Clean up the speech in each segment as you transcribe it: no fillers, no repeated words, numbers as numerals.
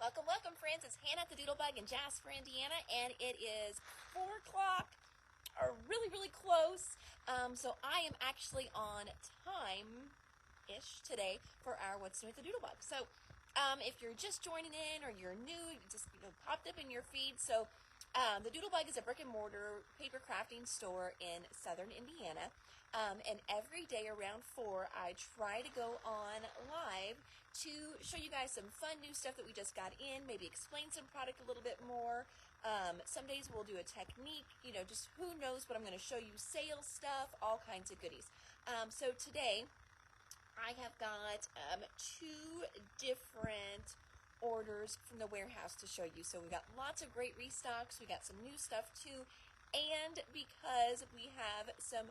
Welcome, welcome, friends. It's Hannah at the Doodlebug in Jasper, Indiana, and it is 4 o'clock, or really, really close. So I am actually on time-ish today for our What's New at the Doodlebug. So if you're just joining in or you're new, you just popped up in your feed. So the Doodlebug is a brick and mortar paper crafting store in southern Indiana. And every day around 4, I try to go on live to show you guys some fun new stuff that we just got in, maybe explain some product a little bit more. Some days we'll do a technique, just who knows what I'm going to show you, sales stuff, all kinds of goodies. So today I have got 2 different orders from the warehouse to show you. So we got lots of great restocks, we got some new stuff too, and because we have some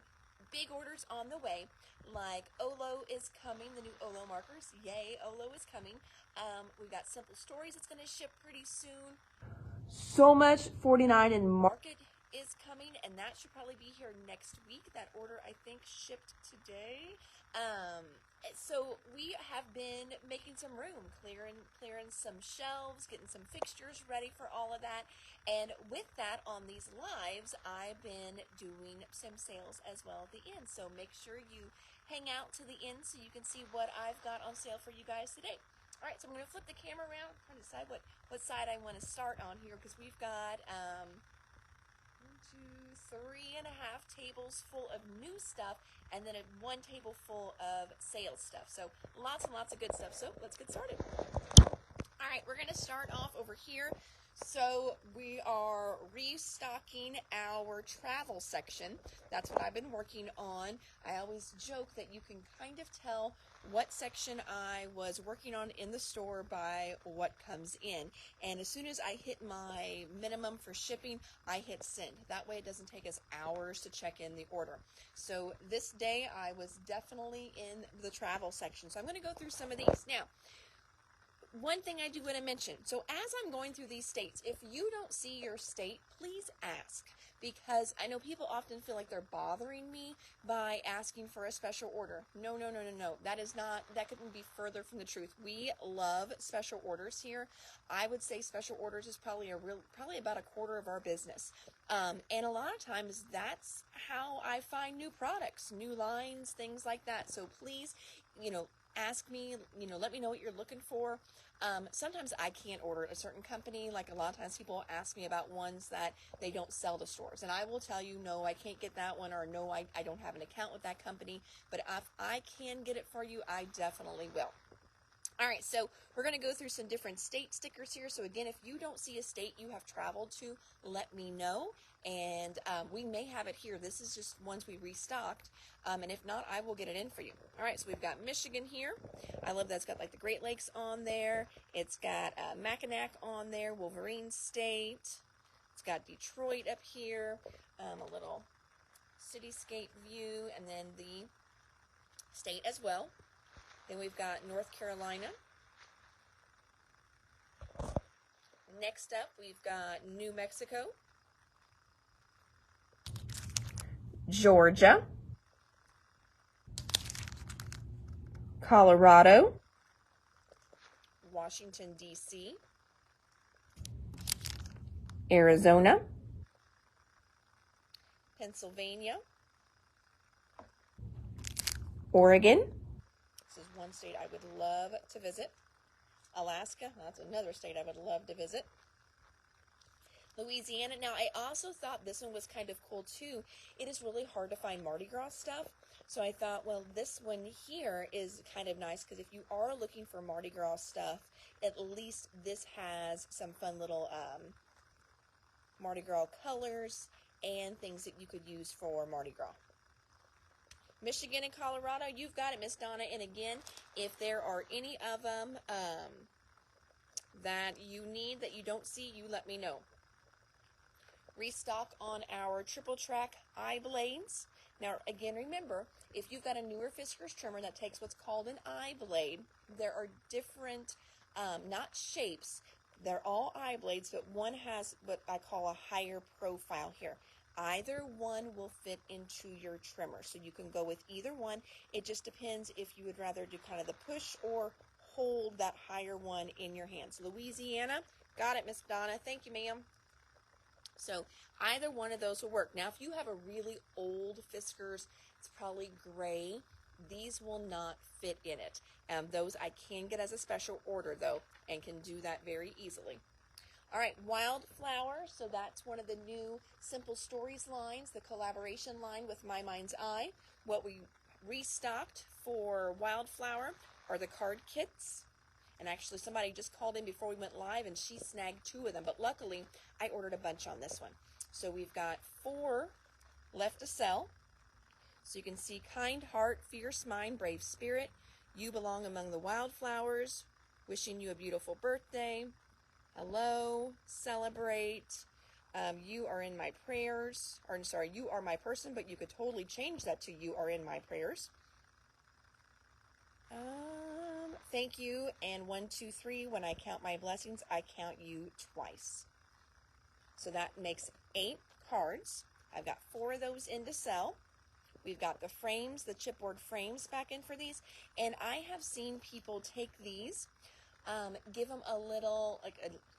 big orders on the way, like Olo is coming, the new Olo markers. Yay, Olo is coming. We've got Simple Stories that's going to ship pretty soon. So Much 49 in Market is coming, and that should probably be here next week. That order, I think, shipped today. So we have been making some room, clearing some shelves, getting some fixtures ready for all of that. And with that, on these lives, I've been doing some sales as well at the end. So make sure you hang out to the end so you can see what I've got on sale for you guys today. All right, so I'm going to flip the camera around, trying to decide what side I want to start on here, because we've got 3.5 tables full of new stuff, and then 1 table full of sales stuff. So lots and lots of good stuff. So let's get started. All right, we're going to start off over here. So we are restocking our travel section. That's what I've been working on. I always joke that you can kind of tell what section I was working on in the store by what comes in. And as soon as I hit my minimum for shipping, I hit send. That way it doesn't take us hours to check in the order. So this day I was definitely in the travel section. So I'm going to go through some of these. Now, one thing I do want to mention, so as I'm going through these states, if you don't see your state, please ask, because I know people often feel like they're bothering me by asking for a special order. No. That couldn't be further from the truth. We love special orders here. I would say special orders is probably about a quarter of our business. And a lot of times that's how I find new products, new lines, things like that. So please, ask me, let me know what you're looking for. Sometimes I can't order at a certain company. Like a lot of times people ask me about ones that they don't sell to stores. And I will tell you, no, I can't get that one, or no, I don't have an account with that company. But if I can get it for you, I definitely will. All right, so we're going to go through some different state stickers here. So again, if you don't see a state you have traveled to, let me know. And we may have it here. This is just ones we restocked. And if not, I will get it in for you. All right, so we've got Michigan here. I love that it's got like the Great Lakes on there. It's got Mackinac on there, Wolverine State. It's got Detroit up here, a little cityscape view, and then the state as well. Then we've got North Carolina. Next up, we've got New Mexico, Georgia, Colorado, Washington, D.C., Arizona, Pennsylvania, Oregon. This is one state I would love to visit. Alaska, that's another state I would love to visit. Louisiana. Now, I also thought this one was kind of cool too. It is really hard to find Mardi Gras stuff. So I thought, well, this one here is kind of nice, because if you are looking for Mardi Gras stuff, at least this has some fun little Mardi Gras colors and things that you could use for Mardi Gras. Michigan and Colorado, you've got it, Miss Donna. And again, if there are any of them that you need that you don't see, you let me know. Restock on our triple track eye blades. Now, again, remember, if you've got a newer Fiskars trimmer that takes what's called an eye blade, there are different, not shapes, they're all eye blades, but one has what I call a higher profile here. Either one will fit into your trimmer, so you can go with either one. It just depends if you would rather do kind of the push or hold that higher one in your hands. Louisiana, got it, Miss Donna. Thank you, ma'am. So either one of those will work. Now, if you have a really old Fiskars, it's probably gray, these will not fit in it. Those I can get as a special order, though, and can do that very easily. All right, Wildflower. So that's one of the new Simple Stories lines, the collaboration line with My Mind's Eye. What we restocked for Wildflower are the card kits. And actually, somebody just called in before we went live, and she snagged 2 of them. But luckily, I ordered a bunch on this one. So we've got 4 left to sell. So you can see Kind Heart, Fierce Mind, Brave Spirit, You Belong Among the Wildflowers, Wishing You a Beautiful Birthday, Hello, Celebrate, You Are in My Prayers, or I'm sorry, You Are My Person, but you could totally change that to You Are in My Prayers. Thank you, and 1, 2, 3, when I count my blessings, I count you twice. So that makes 8 cards. I've got 4 of those in to sell. We've got the frames, the chipboard frames back in for these, and I have seen people take these, give them a little,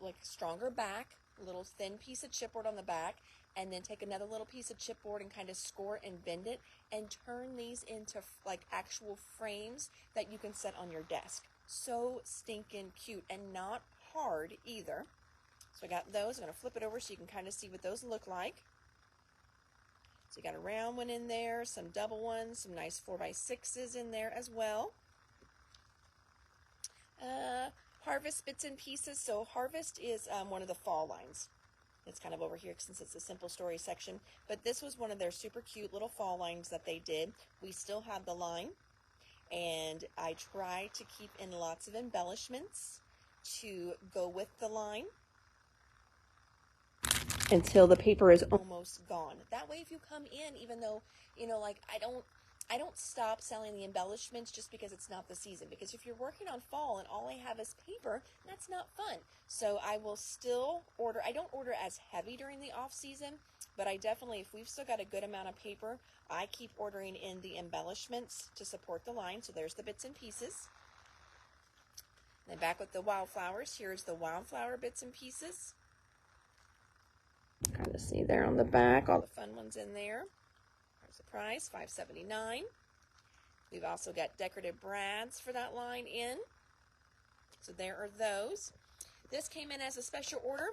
like stronger back, a little thin piece of chipboard on the back, and then take another little piece of chipboard and kind of score and bend it, and turn these into like actual frames that you can set on your desk. So stinking cute, and not hard either. So I got those. I'm going to flip it over so you can kind of see what those look like. So you got a round one in there, some double ones, some nice 4x6s in there as well. Harvest Bits and Pieces. So Harvest is one of the fall lines. It's kind of over here since it's a Simple Story section. But this was one of their super cute little fall lines that they did. We still have the line. And I try to keep in lots of embellishments to go with the line until the paper is almost gone. That way, if you come in, even though, you know, like I don't stop selling the embellishments just because it's not the season. Because if you're working on fall and all I have is paper, that's not fun. So I will still order. I don't order as heavy during the off season, but I definitely, if we've still got a good amount of paper, I keep ordering in the embellishments to support the line. So there's the bits and pieces. And then back with the Wildflowers, here's the Wildflower bits and pieces. Kind of see there on the back, all the fun ones in there. There's the price, $5.79. We've also got decorative brads for that line in. So there are those. This came in as a special order,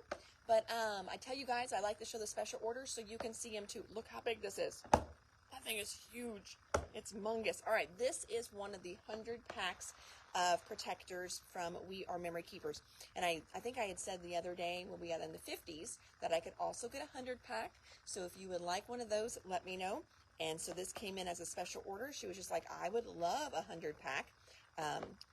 but I tell you guys, I like to show the special orders so you can see them too. Look how big this is. That thing is huge. It's humongous. All right, this is one of the 100 packs of protectors from We Are Memory Keepers. And I think I had said the other day when we got in the 50s that I could also get a 100 pack. So if you would like one of those, let me know. And so this came in as a special order. She was just like, I would love a 100 pack.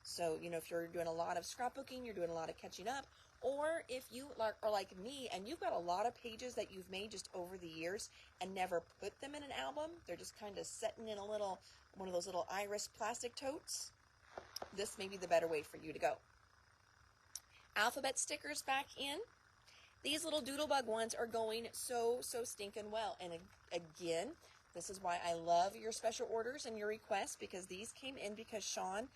So, you know, if you're doing a lot of scrapbooking, you're doing a lot of catching up, or if you are like me and you've got a lot of pages that you've made just over the years and never put them in an album, they're just kind of sitting in one of those little iris plastic totes, this may be the better way for you to go. Alphabet stickers back in. These little doodlebug ones are going so stinking well. And again, this is why I love your special orders and your requests, because these came in because Sean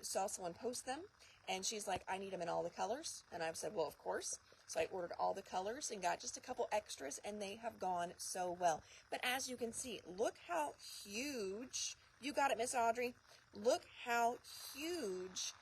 saw someone post them, and she's like, I need them in all the colors. And I've said, well, of course. So I ordered all the colors and got just a couple extras, and they have gone so well. But as you can see, look how huge, you got it, Miss Audrey. Look how huge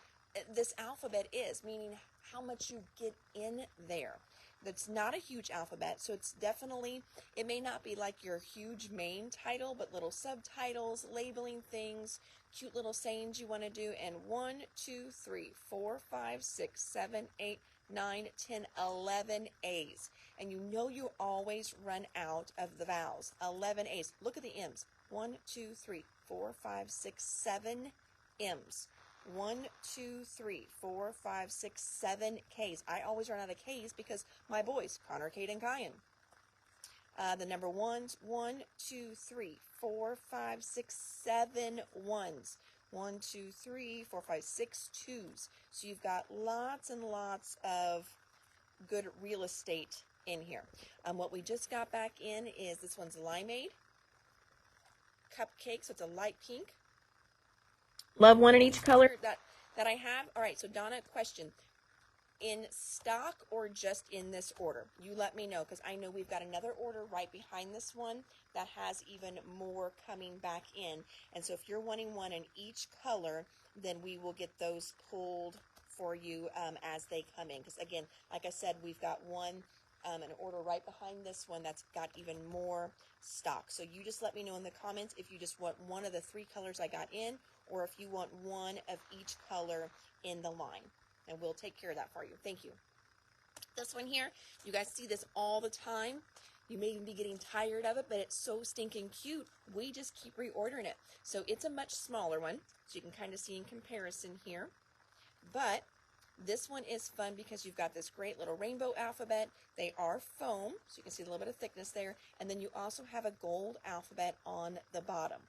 this alphabet is, meaning how much you get in there. That's not a huge alphabet, so it's definitely, it may not be like your huge main title, but little subtitles, labeling things, cute little sayings you want to do, and 1, 2, 3, 4, 5, 6, 7, 8, 9, 10, 11 A's. And you know you always run out of the vowels. 11 A's. Look at the M's. 1, 2, 3, 4, 5, 6, 7 M's. 1, 2, 3, 4, 5, 6, 7 K's. I always run out of K's because my boys, Connor, Kate, and Kyan. The number ones, 1, 2, 3, 4, 5, 6, 7 ones. 1, 2, 3, 4, 5, 6 twos. So you've got lots and lots of good real estate in here. What we just got back in is this one's Limeade Cupcake, so it's a light pink. Love one in each color. that I have. All right, so Donna, question. In stock or just in this order? You let me know, because I know we've got another order right behind this one that has even more coming back in. And so if you're wanting one in each color, then we will get those pulled for you as they come in. Because again, like I said, we've got one an order right behind this one that's got even more stock. So you just let me know in the comments if you just want one of the 3 colors I got in, or if you want one of each color in the line. And we'll take care of that for you. Thank you. This one here, you guys see this all the time. You may even be getting tired of it, but it's so stinking cute. We just keep reordering it. So it's a much smaller one, so you can kind of see in comparison here. But this one is fun because you've got this great little rainbow alphabet. They are foam, so you can see a little bit of thickness there. And then you also have a gold alphabet on the bottom.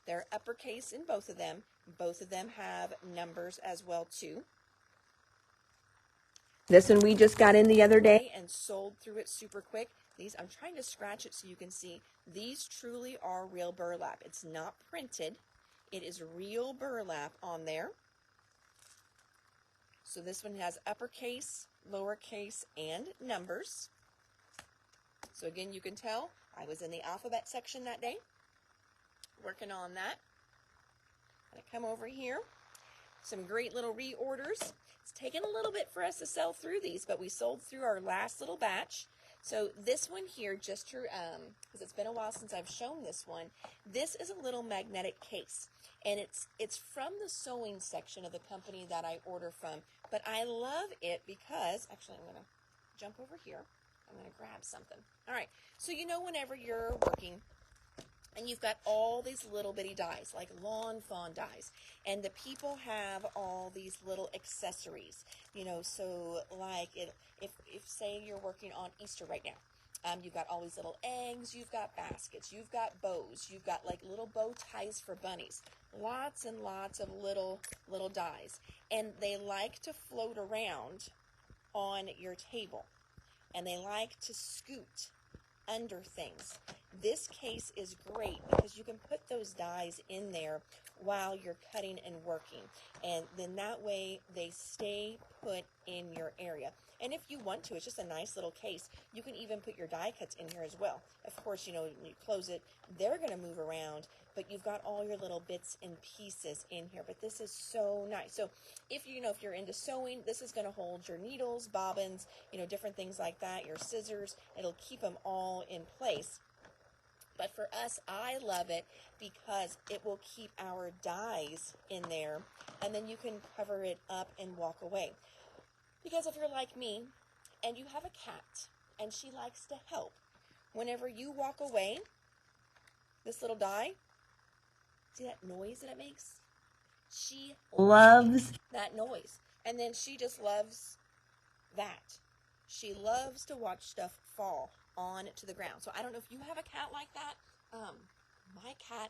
They're uppercase in both of them. Both of them have numbers as well too. This one we just got in the other day and sold through it super quick. These, I'm trying to scratch it so you can see. These truly are real burlap. It's not printed. It is real burlap on there. So this one has uppercase, lowercase, and numbers. So again, you can tell I was in the alphabet section that day, working on that. I'm gonna come over here. Some great little reorders. It's taken a little bit for us to sell through these, but we sold through our last little batch. So this one here, just to, because it's been a while since I've shown this one, this is a little magnetic case. And it's from the sewing section of the company that I order from. But I love it because, actually I'm going to jump over here. I'm going to grab something. All right, so you know whenever you're working, and you've got all these little bitty dies, like lawn fawn dies. And the people have all these little accessories, you know, so like if say you're working on Easter right now, you've got all these little eggs, you've got baskets, you've got bows, you've got like little bow ties for bunnies. Lots and lots of little dies. And they like to float around on your table. And they like to scoot under things. This case is great because you can put those dies in there while you're cutting and working, and then that way they stay put in your area. And if you want to, it's just a nice little case. You can even put your die cuts in here as well. Of course, you know, when you close it, they're going to move around, but you've got all your little bits and pieces in here. But this is so nice. So if you're into sewing, this is going to hold your needles, bobbins, you know, different things like that, your scissors. It'll keep them all in place. But for us, I love it because it will keep our dies in there, and then you can cover it up and walk away. Because if you're like me and you have a cat and she likes to help, whenever you walk away, this little die, see that noise that it makes? She loves that noise. And then she just loves that. She loves to watch stuff fall on to the ground. So I don't know if you have a cat like that. My cat,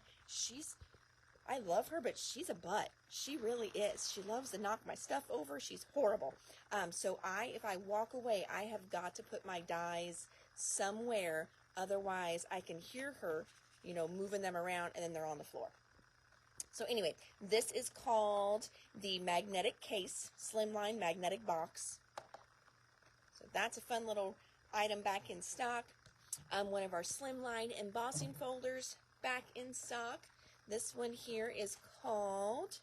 I love her, but she's a butt. She really is. She loves to knock my stuff over. She's horrible. So if I walk away, I have got to put my dies somewhere. Otherwise, I can hear her, you know, moving them around, and then they're on the floor. So anyway, this is called the magnetic case, slimline magnetic box. So that's a fun little item back in stock. One of our slimline embossing folders back in stock. This one here is called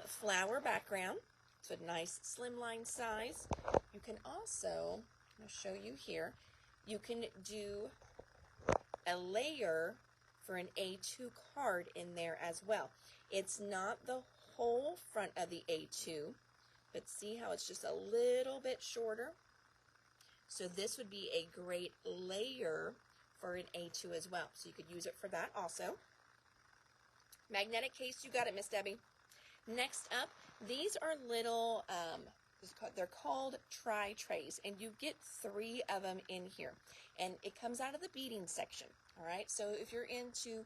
flower background. So a nice slimline size. You can also, I'll show you here, you can do a layer for an A2 card in there as well. It's not the whole front of the A2, but see how it's just a little bit shorter? So this would be a great layer for an A2 as well. So you could use it for that also. Magnetic case, you got it, Miss Debbie. Next up, these are little, they're called tri-trays, and you get 3 of them in here. And it comes out of the beading section, all right? So if you're into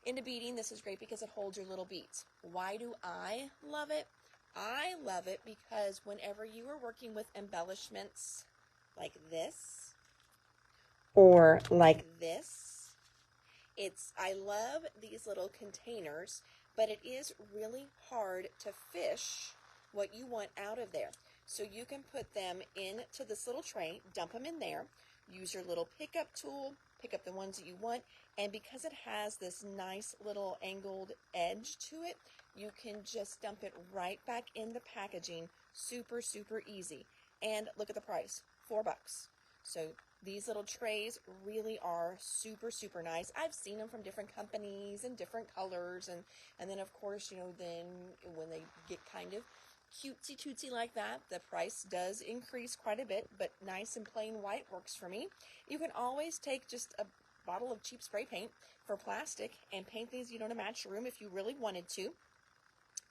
beading, this is great because it holds your little beads. Why do I love it? I love it because whenever you are working with embellishments like this or like this, I love these little containers, but it is really hard to fish what you want out of there. So you can put them into this little tray, dump them in there, use your little pickup tool, pick up the ones that you want, and because it has this nice little angled edge to it, you can just dump it right back in the packaging. Super, super easy. And look at the price, $4. So these little trays really are super, super nice. I've seen them from different companies and different colors, and then of course, then when they get kind of cutesy tootsy like that, the price does increase quite a bit, but nice and plain white works for me. You can always take just a bottle of cheap spray paint for plastic and paint these, to match your room if you really wanted to,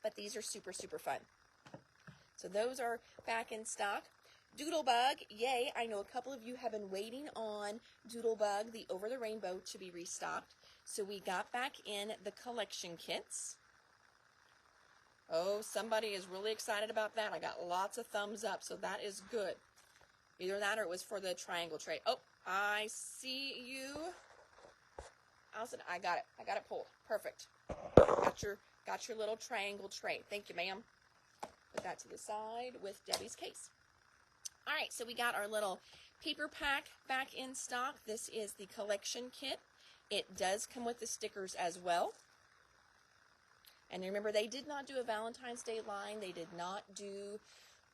but these are super, super fun. So those are back in stock. Doodlebug, yay, I know a couple of you have been waiting on Doodlebug, the Over the Rainbow, to be restocked. So we got back in the collection kits. Oh, somebody is really excited about that. I got lots of thumbs up, so that is good. Either that or it was for the triangle tray. Oh, I see you. Allison, I got it. I got it pulled. Perfect. Got your little triangle tray. Thank you, ma'am. Put that to the side with Debbie's case. All right, so we got our little paper pack back in stock. This is the collection kit. It does come with the stickers as well. And remember, they did not do a Valentine's Day line. They did not do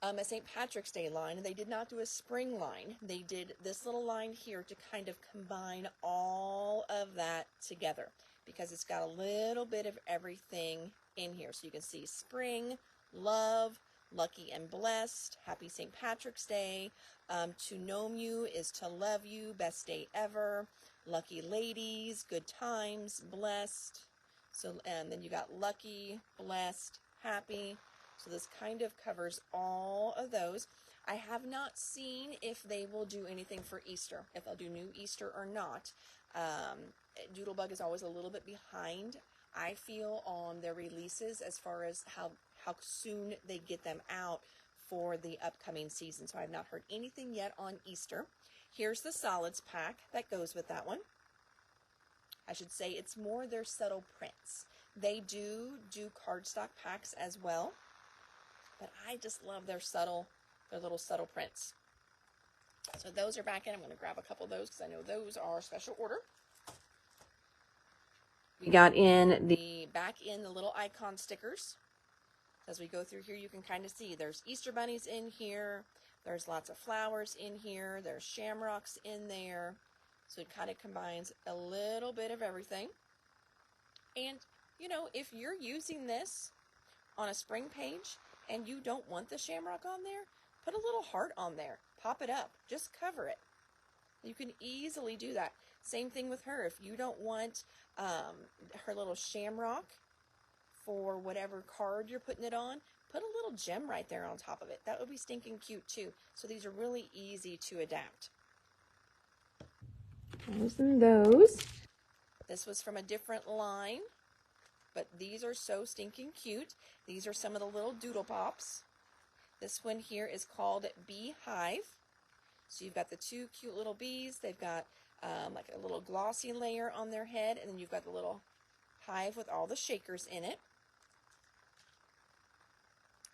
a St. Patrick's Day line. They did not do a spring line. They did this little line here to kind of combine all of that together because it's got a little bit of everything in here. So you can see spring, love, lucky and blessed, happy St. Patrick's Day. To know you is to love you, best day ever, lucky ladies, good times, blessed. So, and then you got lucky, blessed, happy. So this kind of covers all of those. I have not seen if they will do anything for Easter, if they'll do new Easter or not. Doodlebug is always a little bit behind, I feel, on their releases as far as how soon they get them out for the upcoming season. So I have not heard anything yet on Easter. Here's the solids pack that goes with that one. I should say it's more their subtle prints. They do cardstock packs as well, but I just love their little subtle prints. So those are back in. I'm going to grab a couple of those because I know those are special order. We got back in the little icon stickers. As we go through here, you can kind of see there's Easter bunnies in here. There's lots of flowers in here. There's shamrocks in there. So it kind of combines a little bit of everything. And, if you're using this on a spring page and you don't want the shamrock on there, put a little heart on there. Pop it up. Just cover it. You can easily do that. Same thing with her. If you don't want her little shamrock for whatever card you're putting it on, put a little gem right there on top of it. That would be stinking cute too. So these are really easy to adapt. Those. This was from a different line, but these are so stinking cute. These are some of the little doodle pops. This one here is called Beehive. So you've got the two cute little bees. They've got like a little glossy layer on their head, and then you've got the little hive with all the shakers in it.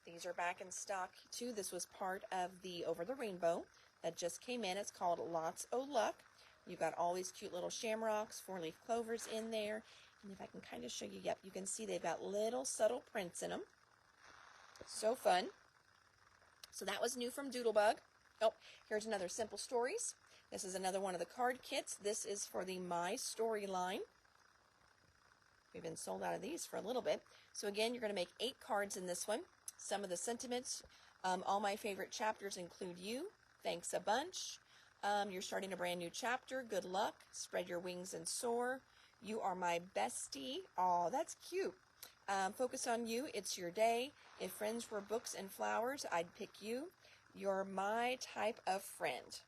These are back in stock too. This was part of the Over the Rainbow that just came in. It's called Lots O' Luck. You've got all these cute little shamrocks, 4-leaf clovers in there. And if I can kind of show you, yep, you can see they've got little subtle prints in them. So fun. So that was new from Doodlebug. Oh, here's another Simple Stories. This is another one of the card kits. This is for the My Story line. We've been sold out of these for a little bit. So again, you're going to make 8 cards in this one. Some of the sentiments, all my favorite chapters include you. Thanks a bunch. You're starting a brand new chapter. Good luck. Spread your wings and soar. You are my bestie. Aw, that's cute. Focus on you. It's your day. If friends were books and flowers, I'd pick you. You're my type of friend.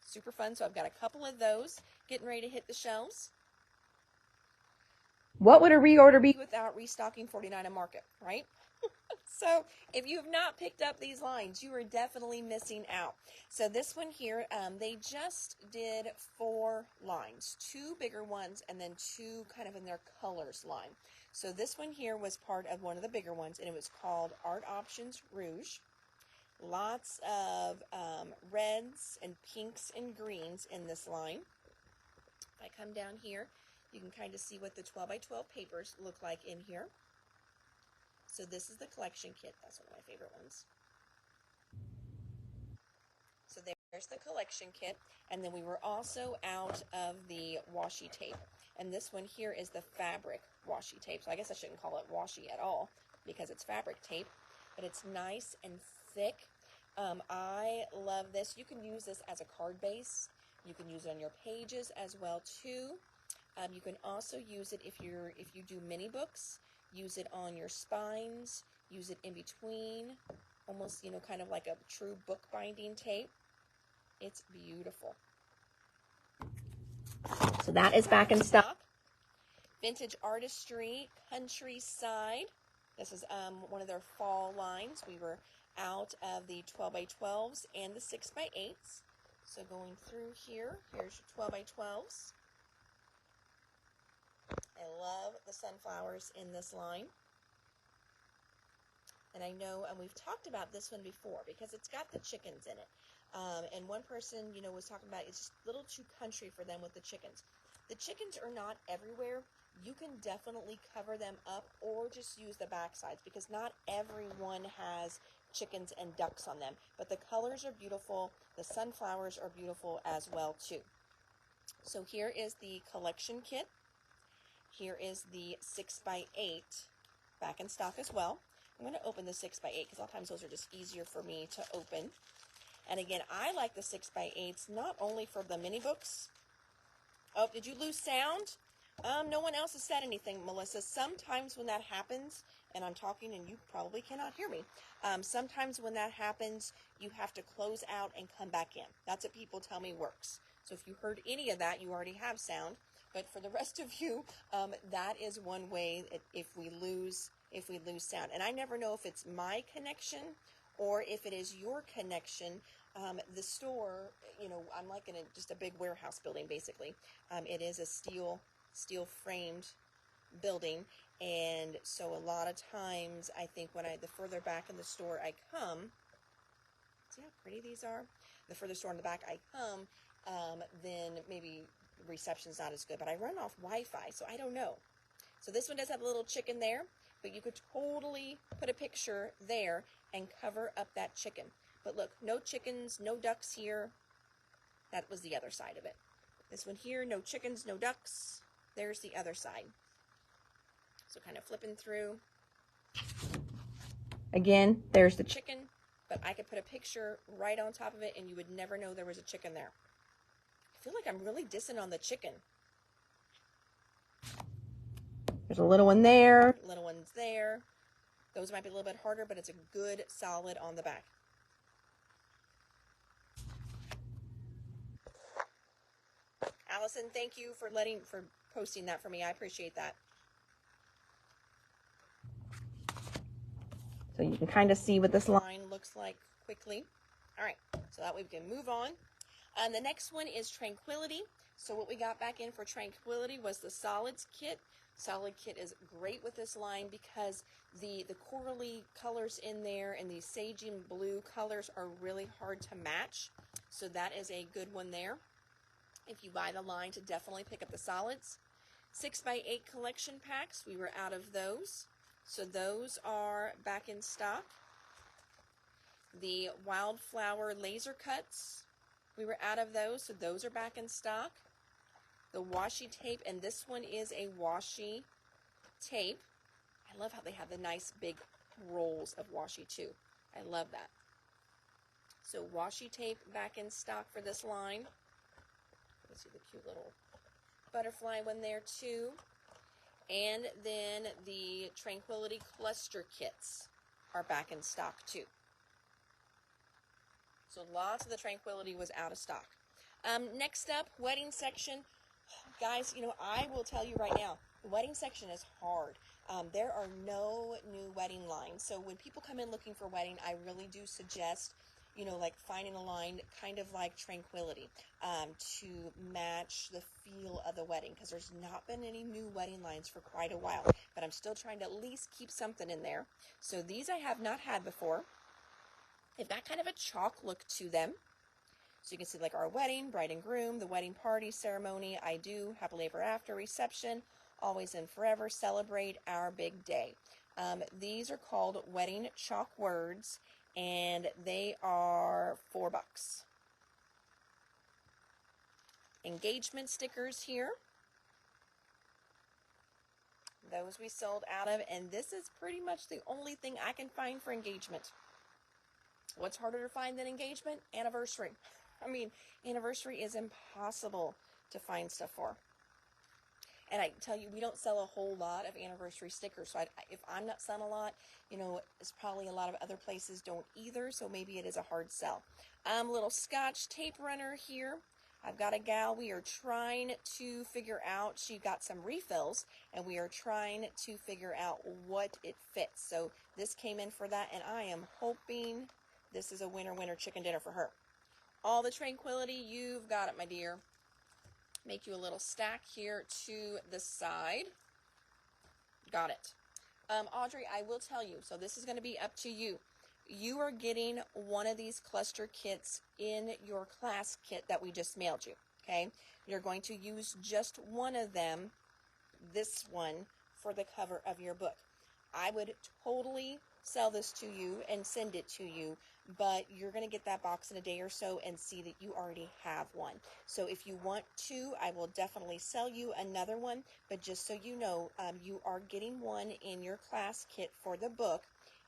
Super fun. So I've got a couple of those getting ready to hit the shelves. What would a reorder be without restocking 49 and Market, right? So if you have not picked up these lines, you are definitely missing out. So this one here, they just did 4 lines, 2 bigger ones and then 2 kind of in their colors line. So this one here was part of one of the bigger ones, and it was called Art Options Rouge. Lots of reds and pinks and greens in this line. If I come down here, you can kind of see what the 12 by 12 papers look like in here. So this is the collection kit. That's one of my favorite ones. So there's the collection kit. And then we were also out of the washi tape. And this one here is the fabric washi tape. So I guess I shouldn't call it washi at all because it's fabric tape. But it's nice and thick. I love this. You can use this as a card base. You can use it on your pages as well too. You can also use it if you do mini books. Use it on your spines. Use it in between. Almost, kind of like a true book binding tape. It's beautiful. So that is back in stock. Vintage Artistry Countryside. This is one of their fall lines. We were out of the 12 by 12s and the 6 by 8s. So going through here, here's your 12 by 12s. I love the sunflowers in this line. And I know, and we've talked about this one before because it's got the chickens in it. And one person, was talking about it's just a little too country for them with the chickens. The chickens are not everywhere. You can definitely cover them up or just use the back sides because not everyone has chickens and ducks on them. But the colors are beautiful. The sunflowers are beautiful as well too. So here is the collection kit. Here is the 6 by 8 back in stock as well. I'm going to open the 6 by 8 because a lot of times those are just easier for me to open. And again, I like the 6 by 8s not only for the mini books. Oh, did you lose sound? No one else has said anything, Melissa. Sometimes when that happens, and I'm talking and you probably cannot hear me, sometimes when that happens, you have to close out and come back in. That's what people tell me works. So if you heard any of that, you already have sound. But for the rest of you, that is one way if we lose sound. And I never know if it's my connection or if it is your connection. The store, I'm like in just a big warehouse building, basically. It is a steel framed building, and so a lot of times I think the further back in the store I come, see how pretty these are? The further store in the back I come, then maybe reception's not as good, but I run off Wi-Fi, so I don't know. So this one does have a little chicken there, but you could totally put a picture there and cover up that chicken. But look, no chickens, no ducks here. That was the other side of it. This one here, no chickens, no ducks. There's the other side. So kind of flipping through. Again, there's the chicken, but I could put a picture right on top of it and you would never know there was a chicken there. I feel like I'm really dissing on the chicken. There's a little one there, little one's there. Those might be a little bit harder, but it's a good solid on the back. Allison, thank you for posting that for me. I appreciate that. So you can kind of see what this line looks like quickly. All right, so that way we can move on. The next one is Tranquility. So what we got back in for Tranquility was the Solids kit. Solid kit is great with this line because the corally colors in there and these sagey and blue colors are really hard to match. So that is a good one there. If you buy the line, to definitely pick up the solids. 6 by 8 collection packs, we were out of those. So those are back in stock. The Wildflower laser cuts, we were out of those, so those are back in stock. The washi tape, and this one is a washi tape. I love how they have the nice big rolls of washi too. I love that. So washi tape back in stock for this line. You see the cute little butterfly one there too. And then the Tranquility cluster kits are back in stock too. So lots of the Tranquility was out of stock. Next up, wedding section. Guys, I will tell you right now, the wedding section is hard. There are no new wedding lines. So when people come in looking for wedding, I really do suggest you know, like finding a line kind of like Tranquility, to match the feel of the wedding, because there's not been any new wedding lines for quite a while, but I'm still trying to at least keep something in there. So these I have not had before. They've got kind of a chalk look to them. So you can see like our wedding, bride and groom, the wedding party, ceremony, I do, happily ever after, reception, always and forever, celebrate our big day. These are called wedding chalk words, and they are $4. Engagement stickers here. Those we sold out of, and this is pretty much the only thing I can find for engagement. What's harder to find than engagement? Anniversary. I mean, anniversary is impossible to find stuff for. And I tell you, we don't sell a whole lot of anniversary stickers. So if I'm not selling a lot, you know, it's probably a lot of other places don't either. So maybe it is a hard sell. Little Scotch tape runner here. I've got a gal we are trying to figure out. She got some refills, and we are trying to figure out what it fits. So this came in for that, and I am hoping this is a winner chicken dinner for her. All the Tranquility, you've got it, my dear. Make you a little stack here to the side. Got it. Audrey, I will tell you, so this is going to be up to you. You are getting one of these cluster kits in your class kit that we just mailed you, okay? You're going to use just one of them, this one, for the cover of your book. I would totally sell this to you and send it to you, but you're going to get that box in a day or so and see that you already have one. So if you want to, I will definitely sell you another one, but just so you know, you are getting one in your class kit for the book,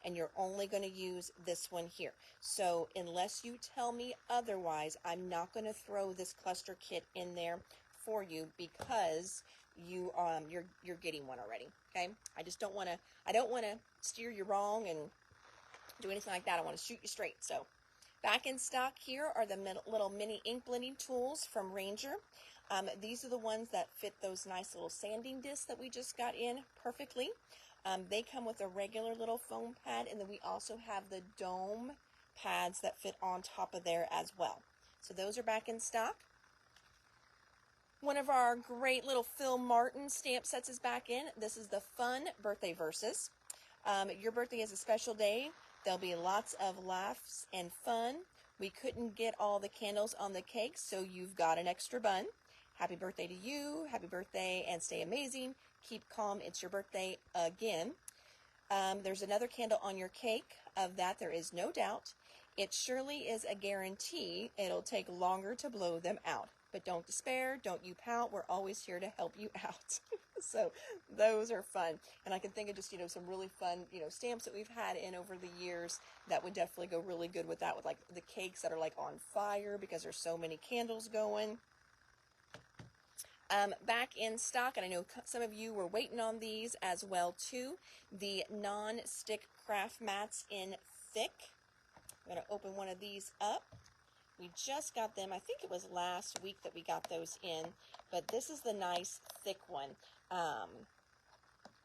and you're only going to use this one here. So unless you tell me otherwise, I'm not going to throw this cluster kit in there for you, because you're getting one already. Okay, I just don't want to steer you wrong and do anything like that. I want to shoot you straight. So back in stock here are the little mini ink blending tools from Ranger. These are the ones that fit those nice little sanding discs that we just got in perfectly. They come with a regular little foam pad, and then we also have the dome pads that fit on top of there as well. So those are back in stock. One of our great little Phil Martin stamp sets is back in. This is the Fun Birthday Verses. Your birthday is a special day. There'll be lots of laughs and fun. We couldn't get all the candles on the cake, so you've got an extra bun. Happy birthday to you. Happy birthday and stay amazing. Keep calm. It's your birthday again. There's another candle on your cake. Of that, there is no doubt. It surely is a guarantee it'll take longer to blow them out. But don't despair. Don't you pout. We're always here to help you out. So those are fun. And I can think of just, some really fun, stamps that we've had in over the years that would definitely go really good with that, with like the cakes that are like on fire because there's so many candles going. Back in stock, and I know some of you were waiting on these as well too, the non-stick craft mats in thick. I'm going to open one of these up. We just got them, I think it was last week that we got those in, but this is the nice thick one.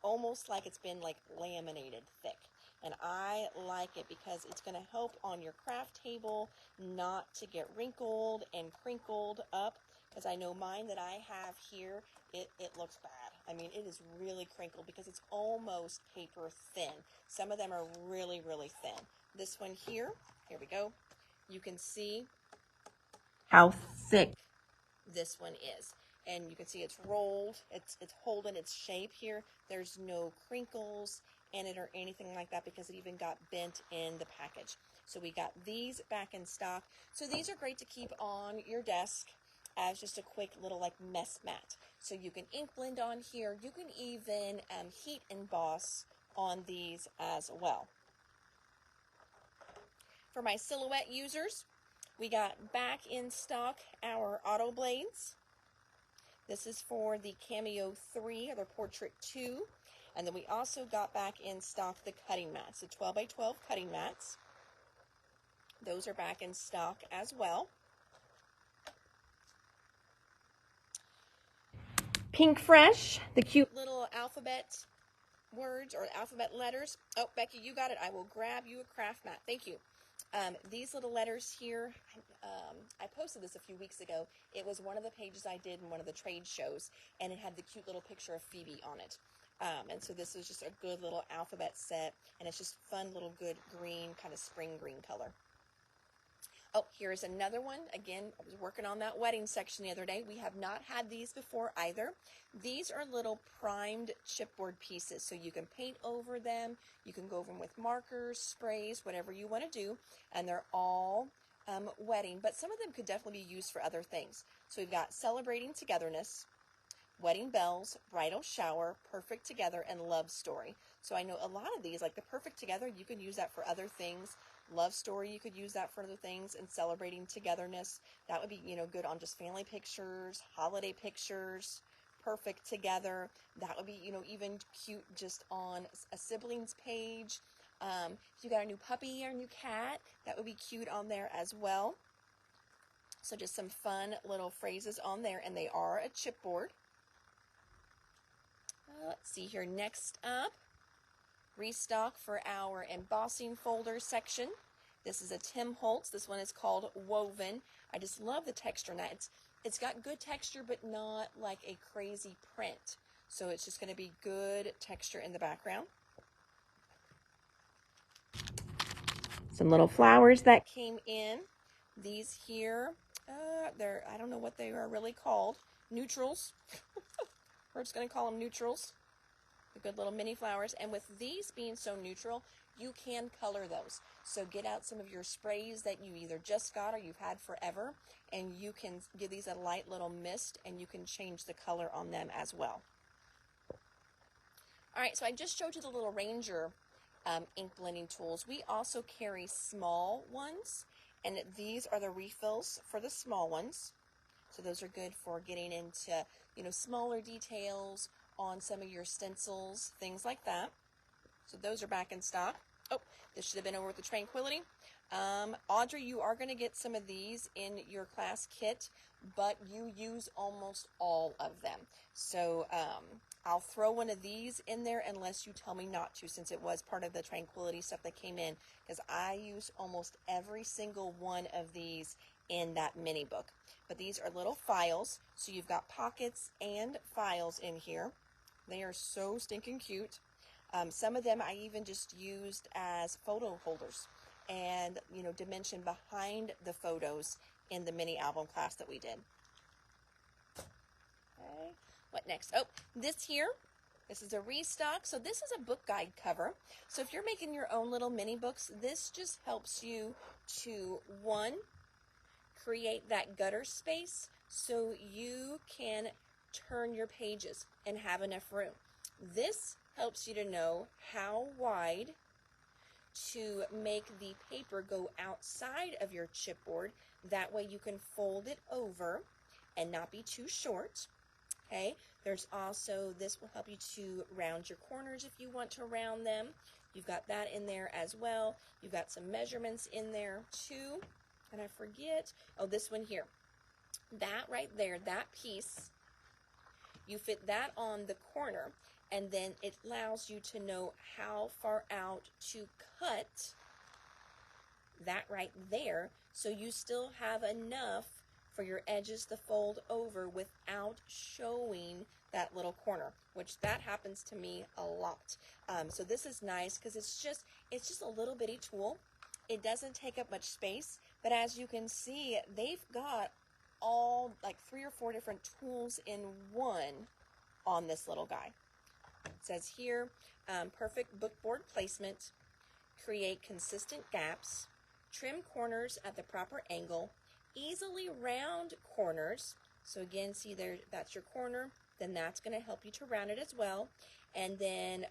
Almost like it's been like laminated thick. And I like it because it's going to help on your craft table not to get wrinkled and crinkled up. Because I know mine that I have here, it looks bad. I mean, it is really crinkled because it's almost paper thin. Some of them are really, really thin. This one here we go. You can see how thick this one is. And you can see it's rolled. It's holding its shape here. There's no crinkles in it or anything like that because it even got bent in the package. So we got these back in stock. So these are great to keep on your desk as just a quick little like mess mat. So you can ink blend on here. You can even heat emboss on these as well. For my silhouette users, we got back in stock our auto blades. This is for the Cameo 3 or the Portrait 2. And then we also got back in stock the cutting mats, the 12 by 12 cutting mats. Those are back in stock as well. Pink Fresh, the cute little alphabet words or alphabet letters. Oh, Becky, you got it. I will grab you a craft mat. Thank you. These little letters here, I posted this a few weeks ago. It was one of the pages I did in one of the trade shows, and it had the cute little picture of Phoebe on it. And so this is just a good little alphabet set, and it's just fun little good green, kind of spring green color. Oh, here's another one. Again, I was working on that wedding section the other day. We have not had these before either. These are little primed chipboard pieces, so you can paint over them. You can go over them with markers, sprays, whatever you want to do, and they're all wedding, but some of them could definitely be used for other things. So we've got celebrating togetherness, wedding bells, bridal shower, perfect together, and love story. So I know a lot of these, like the perfect together, you can use that for other things. Love story, you could use that for other things. And celebrating togetherness, that would be, good on just family pictures, holiday pictures. Perfect together, that would be, even cute just on a siblings page. If you got a new puppy or a new cat, that would be cute on there as well. So just some fun little phrases on there, and they are a chipboard. Let's see here. Next up, restock for our embossing folder section. This is a Tim Holtz. This one is called Woven. I just love the texture on that. It's got good texture, but not like a crazy print. So it's just going to be good texture in the background. Some little flowers that came in. These here, I don't know what they are really called. Neutrals. We're just going to call them neutrals. The good little mini flowers. And with these being so neutral, you can color those. So get out some of your sprays that you either just got or you've had forever, and you can give these a light little mist, and you can change the color on them as well. All right, so I just showed you the little Ranger ink blending tools. We also carry small ones, and these are the refills for the small ones. So those are good for getting into, smaller details on some of your stencils, things like that. So those are back in stock. Oh, this should have been over with the Tranquility. Audrey, you are going to get some of these in your class kit, but you use almost all of them. So I'll throw one of these in there unless you tell me not to, since it was part of the Tranquility stuff that came in, because I use almost every single one of these in that mini book. But these are little files, so you've got pockets and files in here. They are so stinking cute. Some of them I even just used as photo holders and, dimension behind the photos in the mini album class that we did. Okay, what next? Oh, this here, this is a restock. So this is a book guide cover. So if you're making your own little mini books, this just helps you to, one, create that gutter space so you can turn your pages and have enough room. This helps you to know how wide to make the paper go outside of your chipboard. That way you can fold it over and not be too short. Okay, there's also, this will help you to round your corners if you want to round them. You've got that in there as well. You've got some measurements in there too. And I forget, oh, this one here. That right there, that piece, you fit that on the corner, and then it allows you to know how far out to cut that right there, so you still have enough for your edges to fold over without showing that little corner, which that happens to me a lot. So this is nice because it's just a little bitty tool. It doesn't take up much space, but as you can see, they've got all like 3 or 4 different tools in one on this little guy. It says here, perfect bookboard placement, create consistent gaps, trim corners at the proper angle, easily round corners. So again, see there, that's your corner, then that's going to help you to round it as well. And then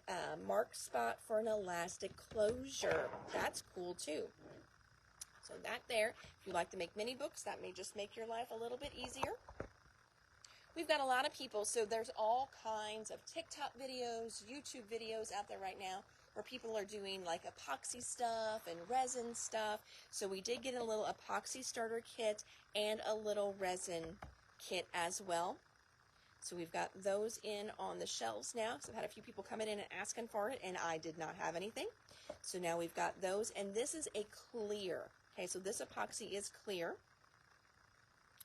mark spot for an elastic closure. That's cool too. So that there, if you like to make mini books, that may just make your life a little bit easier. We've got a lot of people, so there's all kinds of TikTok videos, YouTube videos out there right now where people are doing like epoxy stuff and resin stuff. So we did get a little epoxy starter kit and a little resin kit as well. So we've got those in on the shelves now. So I've had a few people coming in and asking for it, and I did not have anything. So now we've got those, and this is a clear. Okay, so this epoxy is clear,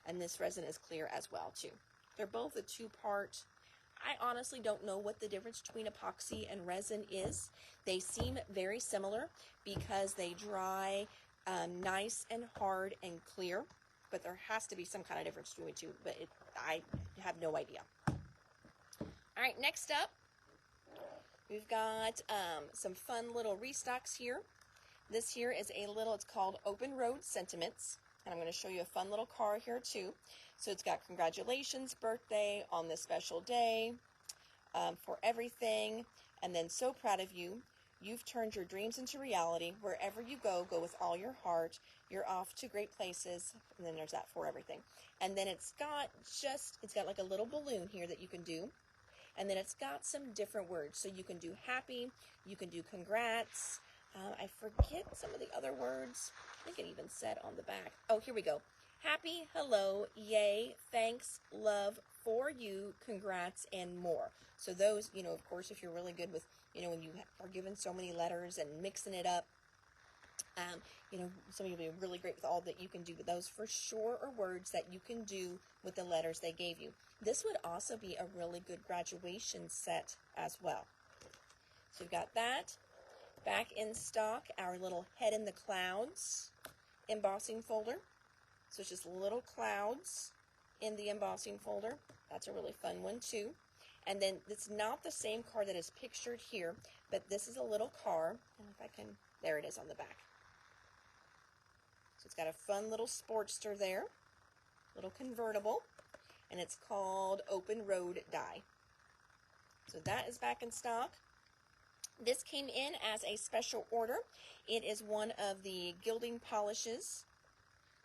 and this resin is clear as well too. They're both a two-part. I honestly don't know what the difference between epoxy and resin is. They seem very similar because they dry nice and hard and clear, but there has to be some kind of difference between the two, but I have no idea. All right, next up, we've got some fun little restocks here. This here is it's called Open Road Sentiments, and I'm going to show you a fun little card here too. So it's got congratulations, birthday, on this special day, for everything, and then so proud of you. You've turned your dreams into reality. Wherever you go, go with all your heart. You're off to great places. And then there's that for everything. And then it's got like a little balloon here that you can do. And then it's got some different words. So you can do happy, you can do congrats. I forget some of the other words. I think it even said on the back. Oh, here we go. Happy, hello, yay, thanks, love, for you, congrats, and more. So those, of course, if you're really good with, when you are given so many letters and mixing it up, some of you will be really great with all that you can do. But those for sure are words that you can do with the letters they gave you. This would also be a really good graduation set as well. So we've got that. Back in stock, our little Head in the Clouds embossing folder. So it's just little clouds in the embossing folder. That's a really fun one too. And then it's not the same car that is pictured here, but this is a little car. And if I can, there it is on the back. So it's got a fun little Sportster there, little convertible, and it's called Open Road Die. So that is back in stock. This came in as a special order. It is one of the gilding polishes.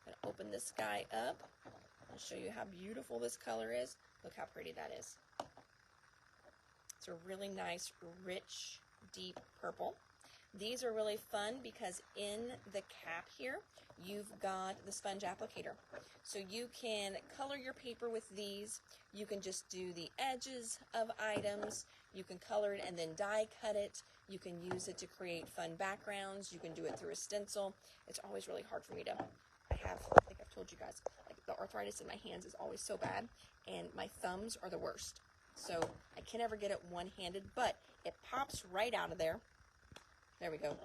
I'm going to open this guy up. I'll show you how beautiful this color is. Look how pretty that is. It's a really nice, rich, deep purple. These are really fun because in the cap here, you've got the sponge applicator. So you can color your paper with these. You can just do the edges of items. You can color it and then die cut it. You can use it to create fun backgrounds. You can do it through a stencil. It's always really hard for me to, I think I've told you guys, like the arthritis in my hands is always so bad, and my thumbs are the worst. So I can never get it one-handed, but it pops right out of there. There we go.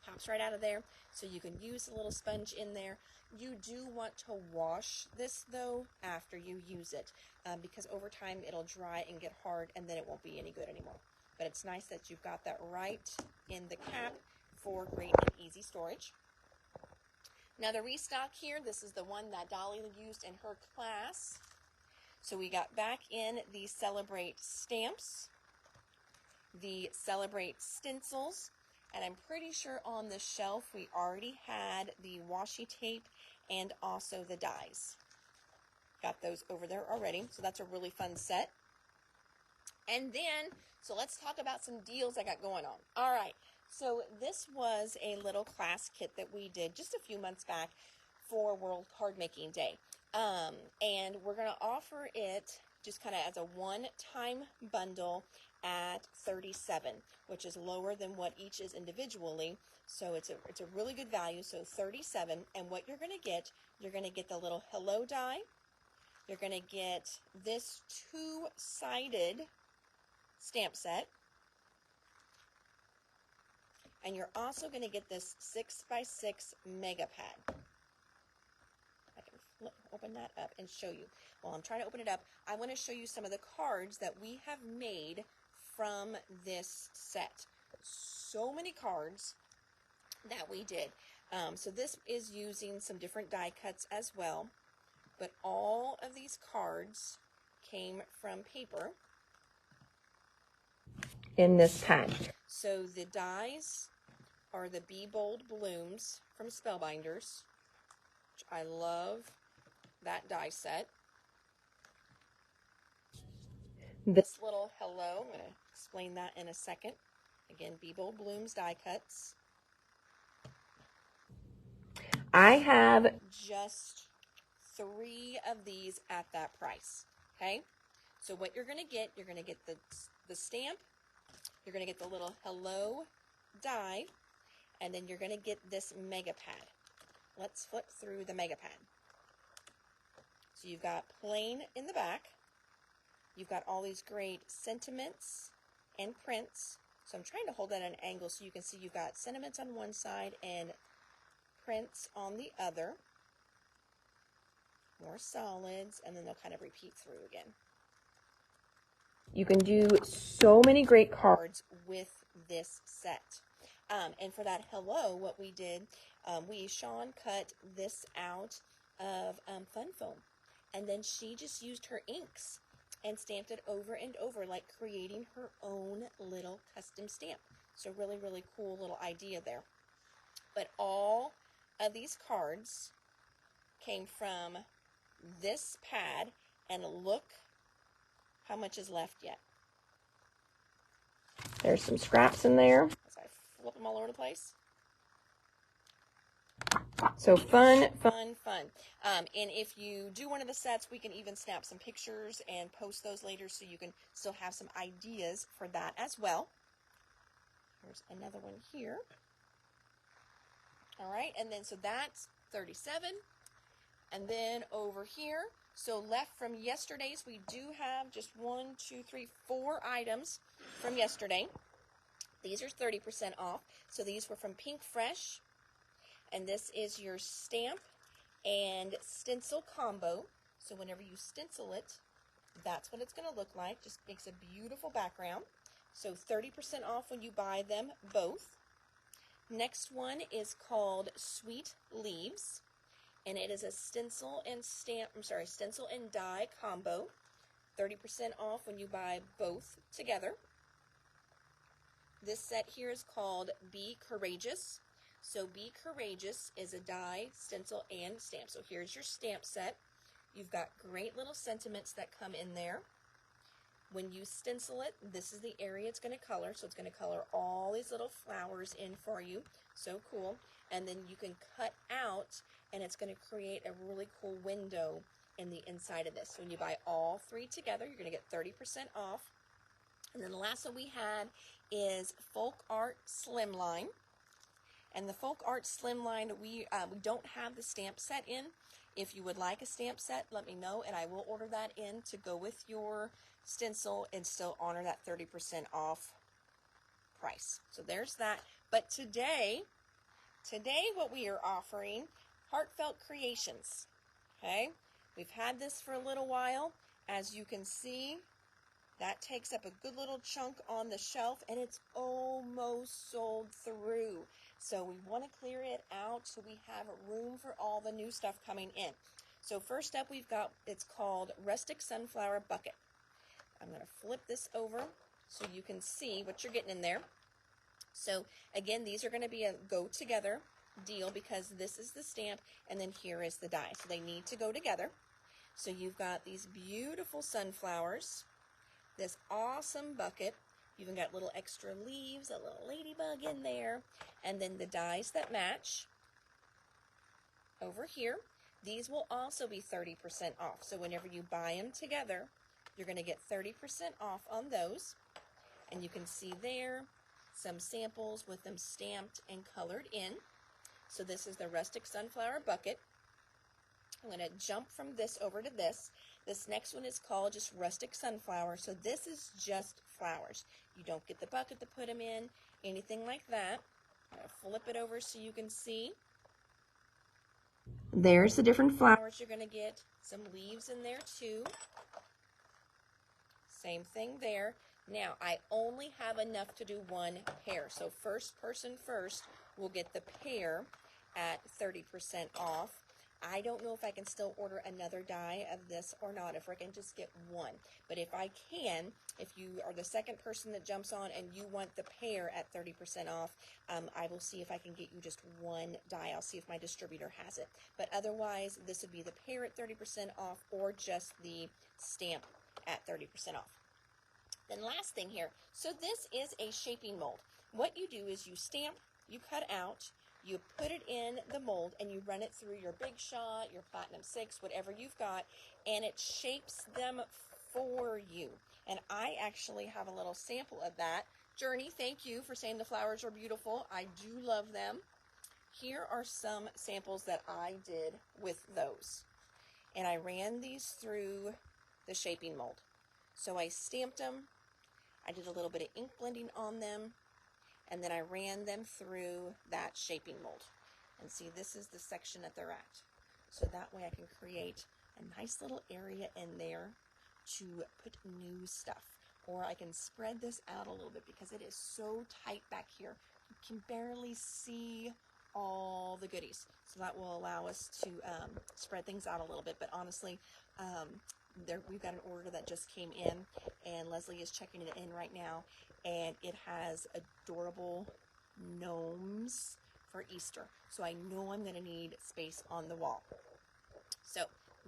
Pops right out of there. So you can use a little sponge in there. You do want to wash this though after you use it, because over time it'll dry and get hard and then it won't be any good anymore. But it's nice that you've got that right in the cap for great and easy storage. Now the restock here, this is the one that Dolly used in her class. So we got back in the Celebrate stamps, the Celebrate stencils, and I'm pretty sure on the shelf we already had the washi tape and also the dies. Got those over there already, so that's a really fun set. And then, so let's talk about some deals I got going on. All right, so this was a little class kit that we did just a few months back for World Card Making Day. And we're going to offer it just kind of as a one-time bundle at $37, which is lower than what each is individually. So it's a really good value. So $37, and what you're going to get the little hello die. You're going to get this two-sided stamp set. And you're also going to get this 6x6 mega pad. I can open that up and show you. While I'm trying to open it up, I want to show you some of the cards that we have made from this set. So many cards that we did. So this is using some different die cuts as well. But all of these cards came from paper in this pack. So the dies are the Be Bold Blooms from Spellbinders, which I love that die set. This little hello, I'm going to explain that in a second. Again, Be Bold Blooms die cuts. I have just 3 of these at that price, okay? So what you're going to get the stamp, you're going to get the little hello die, and then you're going to get this mega pad. Let's flip through the mega pad. So you've got plain in the back. You've got all these great sentiments and prints. So I'm trying to hold that at an angle so you can see you've got sentiments on one side and prints on the other. More solids, and then they'll kind of repeat through again. You can do so many great cards with this set. And for that hello, what we did, Sean cut this out of fun foam. And then she just used her inks and stamped it over and over, like creating her own little custom stamp. So really, really cool little idea there. But all of these cards came from this pad, and look how much is left yet. There's some scraps in there as I flip them all over the place. So fun, fun, fun. And if you do one of the sets, we can even snap some pictures and post those later so you can still have some ideas for that as well. Here's another one here. All right, and then so that's 37. And then over here, so left from yesterday's, we do have just 4 items from yesterday. These are 30% off. So these were from Pink Fresh. And this is your stamp and stencil combo. So whenever you stencil it, that's what it's going to look like. Just makes a beautiful background. So 30% off when you buy them both. Next one is called Sweet Leaves. And it is a stencil and die combo. 30% off when you buy both together. This set here is called Be Courageous. So Be Courageous is a die, stencil, and stamp. So here's your stamp set. You've got great little sentiments that come in there. When you stencil it, this is the area it's going to color. So it's going to color all these little flowers in for you. So cool. And then you can cut out, and it's going to create a really cool window in the inside of this. So when you buy all 3 together, you're going to get 30% off. And then the last one we had is Folk Art Slimline. And the Folk Art Slimline, we don't have the stamp set in. If you would like a stamp set, let me know, and I will order that in to go with your stencil and still honor that 30% off price. So there's that. But today what we are offering, Heartfelt Creations. Okay? We've had this for a little while. As you can see, that takes up a good little chunk on the shelf, and it's almost sold through. So we want to clear it out so we have room for all the new stuff coming in. So first up we've got, it's called Rustic Sunflower Bucket. I'm going to flip this over so you can see what you're getting in there. So again, these are going to be a go together deal because this is the stamp and then here is the die. So they need to go together. So you've got these beautiful sunflowers, this awesome bucket. You've even got little extra leaves, a little ladybug in there, and then the dies that match over here. These will also be 30% off. So whenever you buy them together, you're going to get 30% off on those. And you can see there some samples with them stamped and colored in. So this is the Rustic Sunflower Bucket. I'm going to jump from this over to this. This next one is called just Rustic Sunflower. So this is just flowers. You don't get the bucket to put them in, anything like that. I'm going to flip it over so you can see. There's the different flowers you're going to get. Some leaves in there too. Same thing there. Now, I only have enough to do one pair. So first person first will get the pair at 30% off. I don't know if I can still order another die of this or not, if I can just get one. But if I can, if you are the second person that jumps on and you want the pair at 30% off, I will see if I can get you just one die. I'll see if my distributor has it. But otherwise, this would be the pair at 30% off or just the stamp at 30% off. Then last thing here, so this is a shaping mold. What you do is you stamp, you cut out, you put it in the mold, and you run it through your Big Shot, your Platinum 6, whatever you've got, and it shapes them for you. And I actually have a little sample of that. Journey, thank you for saying the flowers are beautiful. I do love them. Here are some samples that I did with those. And I ran these through the shaping mold. So I stamped them. I did a little bit of ink blending on them. And then I ran them through that shaping mold. And see, this is the section that they're at. So that way I can create a nice little area in there to put new stuff. Or I can spread this out a little bit because it is so tight back here. You can barely see all the goodies. So that will allow us to spread things out a little bit. But honestly, we've got an order that just came in, and Leslie is checking it in right now. And it has adorable gnomes for Easter. So I know I'm going to need space on the wall. So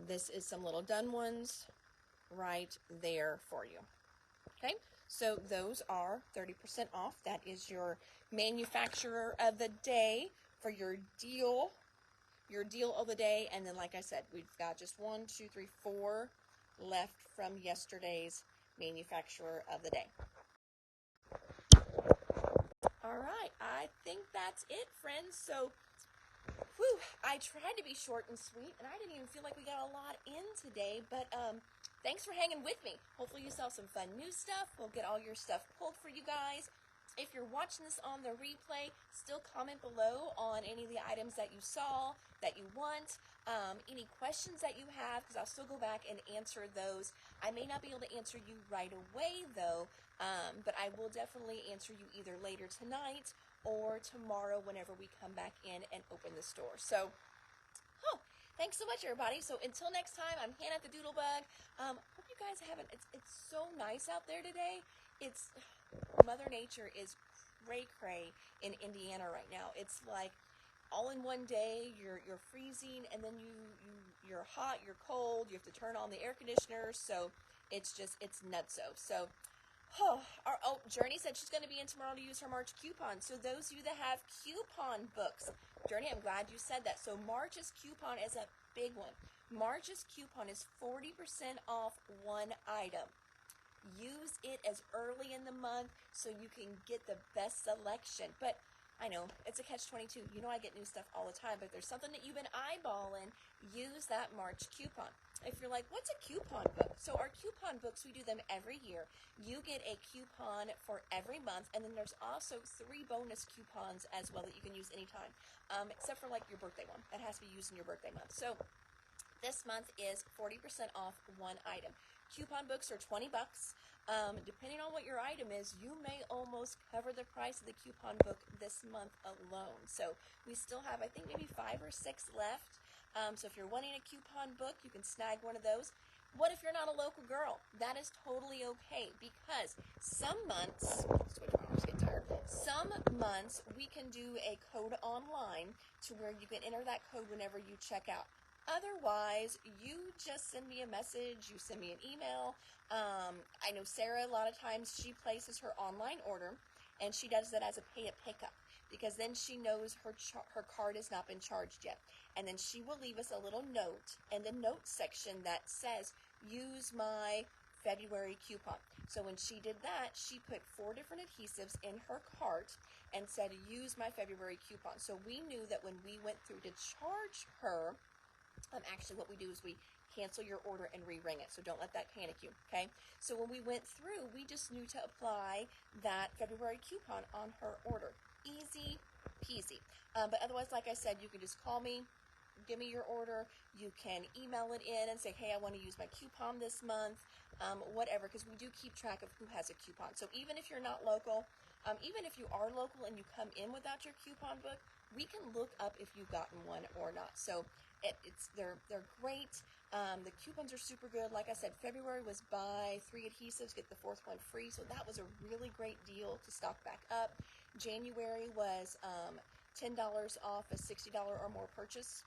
this is some little done ones right there for you. Okay, so those are 30% off. That is your manufacturer of the day for your deal of the day. And then, like I said, we've got just 1, 2, 3, 4 left from yesterday's manufacturer of the day. All right, I think that's it, friends. So, I tried to be short and sweet, and I didn't even feel like we got a lot in today, but thanks for hanging with me. Hopefully you saw some fun new stuff. We'll get all your stuff pulled for you guys. If you're watching this on the replay, still comment below on any of the items that you saw, that you want, any questions that you have, because I'll still go back and answer those. I may not be able to answer you right away, though, but I will definitely answer you either later tonight or tomorrow whenever we come back in and open the store. So, thanks so much, everybody. So until next time, I'm Hannah the Doodlebug. Hope you guys have it's so nice out there today. It's Mother Nature is cray in Indiana right now. It's like all in one day. You're freezing, and then you're hot, you're cold. You have to turn on the air conditioner. So it's nutso. So. Journey said she's going to be in tomorrow to use her March coupon. So those of you that have coupon books, Journey, I'm glad you said that. So March's coupon is a big one. March's coupon is 40% off one item. Use it as early in the month so you can get the best selection. But I know, it's a catch-22. You know I get new stuff all the time, but if there's something that you've been eyeballing, use that March coupon. If you're like, what's a coupon book? So our coupon books, we do them every year. You get a coupon for every month, and then there's also 3 bonus coupons as well that you can use anytime, except for like your birthday one. That has to be used in your birthday month. So this month is 40% off one item. Coupon books are $20. Depending on what your item is, you may almost cover the price of the coupon book this month alone. So we still have, I think, maybe 5 or 6 left. So if you're wanting a coupon book, you can snag one of those. What if you're not a local girl? That is totally okay, because some months, some months we can do a code online to where you can enter that code whenever you check out. Otherwise, you just send me a message, you send me an email. I know Sarah, a lot of times she places her online order, and she does that as a pay at pickup, because then she knows her card has not been charged yet. And then she will leave us a little note in the notes section that says, use my February coupon. So when she did that, she put 4 different adhesives in her cart and said, use my February coupon. So we knew that when we went through to charge her, actually what we do is we cancel your order and re-ring it. So don't let that panic you, okay? So when we went through, we just knew to apply that February coupon on her order. Easy peasy. But otherwise, like I said, you can just call me, give me your order. You can email it in and say, hey, I want to use my coupon this month, whatever, because we do keep track of who has a coupon. So even if you're not local, even if you are local and you come in without your coupon book, we can look up if you've gotten one or not. So they're great. The coupons are super good. Like I said, February was buy 3 adhesives, get the 4th one free. So that was a really great deal to stock back up. January was $10 off a $60 or more purchase.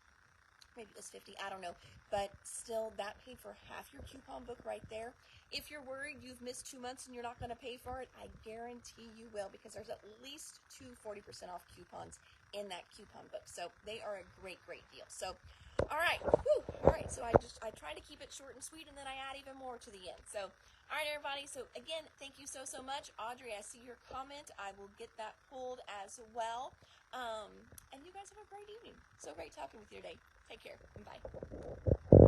maybe it was 50, I don't know, but still that paid for half your coupon book right there. If you're worried you've missed 2 months and you're not going to pay for it, I guarantee you will, because there's at least 2 40% off coupons in that coupon book. So they are a great deal. So all right, so I try to keep it short and sweet, and then I add even more to the end. So all right, everybody, so again, thank you so much. Audrey, I see your comment. I will get that pulled as well. And you guys have a great evening. So great talking with you today. Take care. Bye.